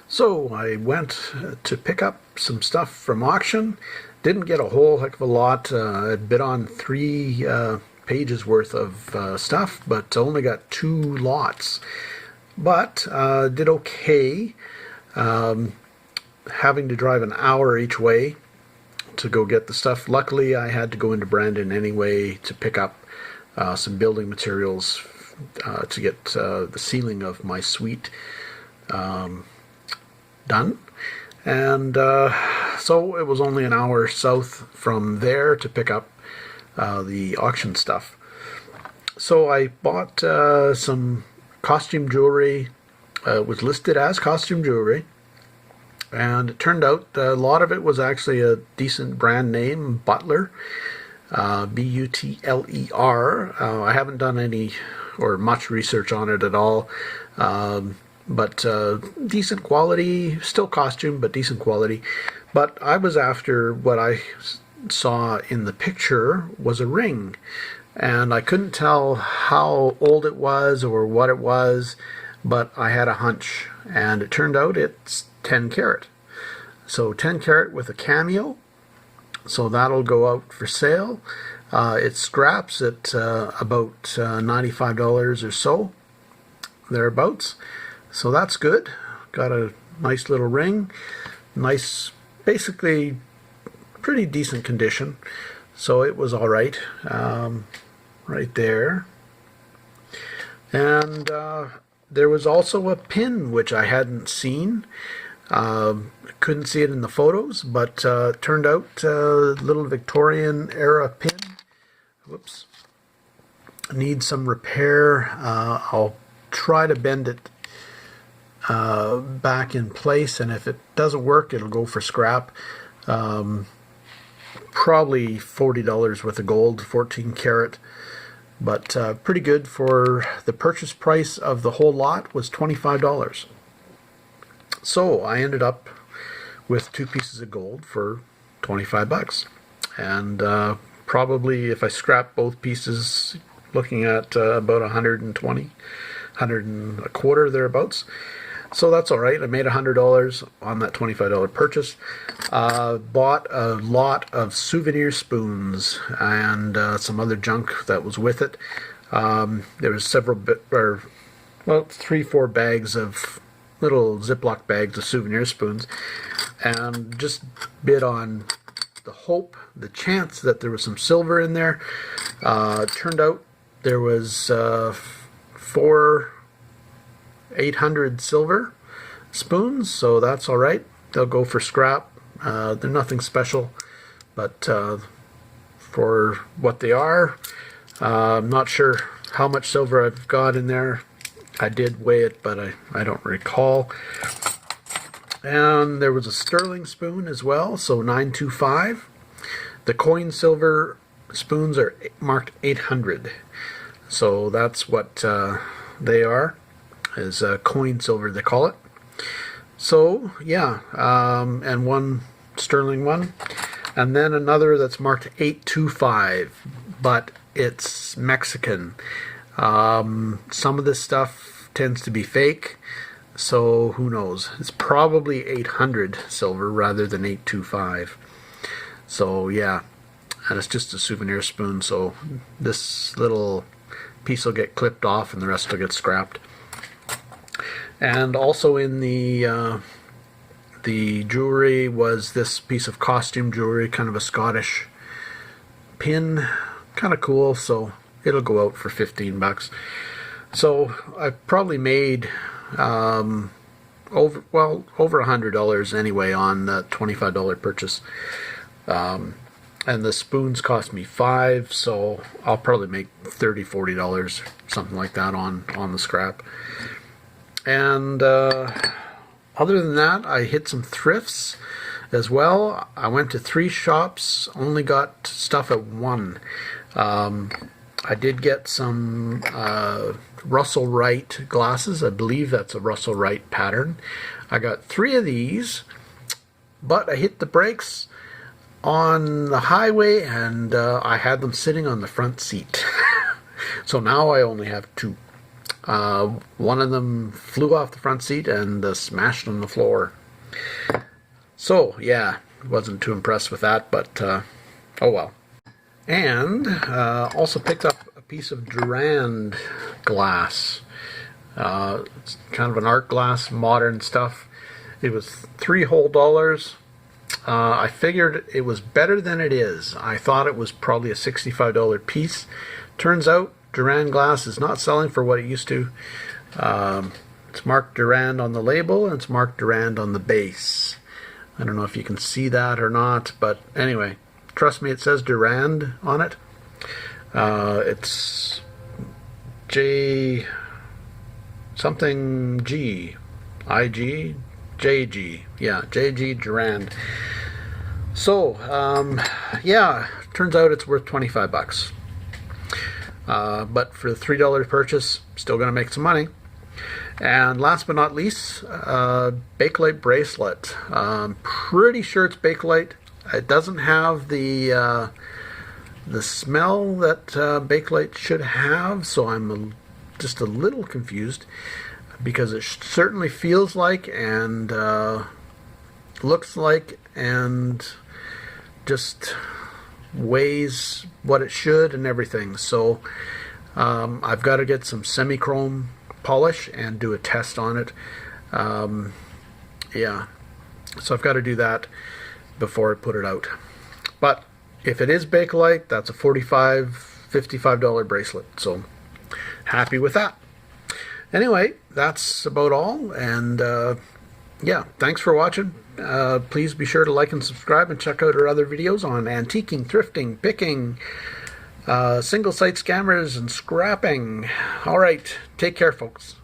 So I went to pick up some stuff from auction. Didn't get a whole heck of a lot. I bid on 3 pages worth of stuff, but only got 2 lots. But did okay. Having to drive an hour each way to go get the stuff. Luckily, I had to go into Brandon anyway to pick up some building materials to get the ceiling of my suite done. And so it was only an hour south from there to pick up the auction stuff. So I bought some costume jewelry. It was listed as costume jewelry. And it turned out a lot of it was actually a decent brand name, Butler, Butler. I haven't done any or much research on it at all, but decent quality, still costume, but decent quality. But I was after what I saw in the picture was a ring, and I couldn't tell how old it was or what it was, but I had a hunch, and it turned out it's 10 carat. So 10 carat with a cameo. So that'll go out for sale. It scraps at about $95 or so, thereabouts. So that's good. Got a nice little ring. Nice, basically pretty decent condition. So it was all right. Right there. And there was also a pin which I hadn't seen. Couldn't see it in the photos, but turned out little Victorian era pin. Whoops. Needs some repair. I'll try to bend it back in place, and if it doesn't work, it'll go for scrap. Probably $40 worth of gold, 14 carat. But pretty good for the purchase price of the whole lot was $25. So I ended up with 2 pieces of gold for 25 bucks. And probably if I scrap both pieces, looking at about 120, 100 and a quarter thereabouts. So that's all right. I made $100 on that $25 purchase. Bought a lot of souvenir spoons and some other junk that was with it. There was several, 3-4 bags of little Ziploc bags of souvenir spoons, and just bid on the hope, the chance that there was some silver in there. Turned out there was 4 800 silver spoons, so that's all right. They'll go for scrap. They're nothing special, but for what they are, I'm not sure how much silver I've got in there. I did weigh it, but I don't recall. And there was a sterling spoon as well, so 925. The coin silver spoons are marked 800. So that's what they are, is coin silver they call it. So yeah, and one sterling one. And then another that's marked 825, but it's Mexican. Some of this stuff tends to be fake, so who knows. It's probably 800 silver rather than 825. So yeah, and it's just a souvenir spoon, so this little piece will get clipped off and the rest will get scrapped. And also in the jewelry was this piece of costume jewelry, kind of a Scottish pin, kind of cool, so it'll go out for 15 bucks. So I probably made over $100 anyway on the $25 purchase. And the spoons cost me $5, so I'll probably make $30-40, something like that on the scrap. And other than that, I hit some thrifts as well. I went to 3 shops, only got stuff at 1. I did get some Russell Wright glasses. I believe that's a Russell Wright pattern. I got 3 of these, but I hit the brakes on the highway and I had them sitting on the front seat. So now I only have 2. One of them flew off the front seat and smashed on the floor. So, yeah, wasn't too impressed with that, but oh well. And also picked up a piece of Durand Glass. It's kind of an art glass, modern stuff. It was $3 whole. I figured it was better than it is. I thought it was probably a $65 piece. Turns out Duran Glass is not selling for what it used to. It's marked Durand on the label and it's marked Durand on the base. I don't know if you can see that or not, but anyway, trust me, it says Durand on it. It's J something G, IG, JG, yeah, JG Durand. So, yeah, turns out it's worth 25 bucks. But for the $3 purchase, still going to make some money. And last but not least, Bakelite Bracelet. Pretty sure it's Bakelite. It doesn't have the smell that Bakelite should have, so I'm just a little confused, because it certainly feels like and looks like and just weighs what it should and everything. So I've got to get some semi-chrome polish and do a test on it. Yeah, so I've got to do that before I put it out. But if it is Bakelite, that's a $55 bracelet, so happy with that. Anyway, that's about all, and yeah, thanks for watching. Please be sure to like and subscribe and check out our other videos on antiquing, thrifting, picking, single site scammers, and scrapping. Alright, take care, folks.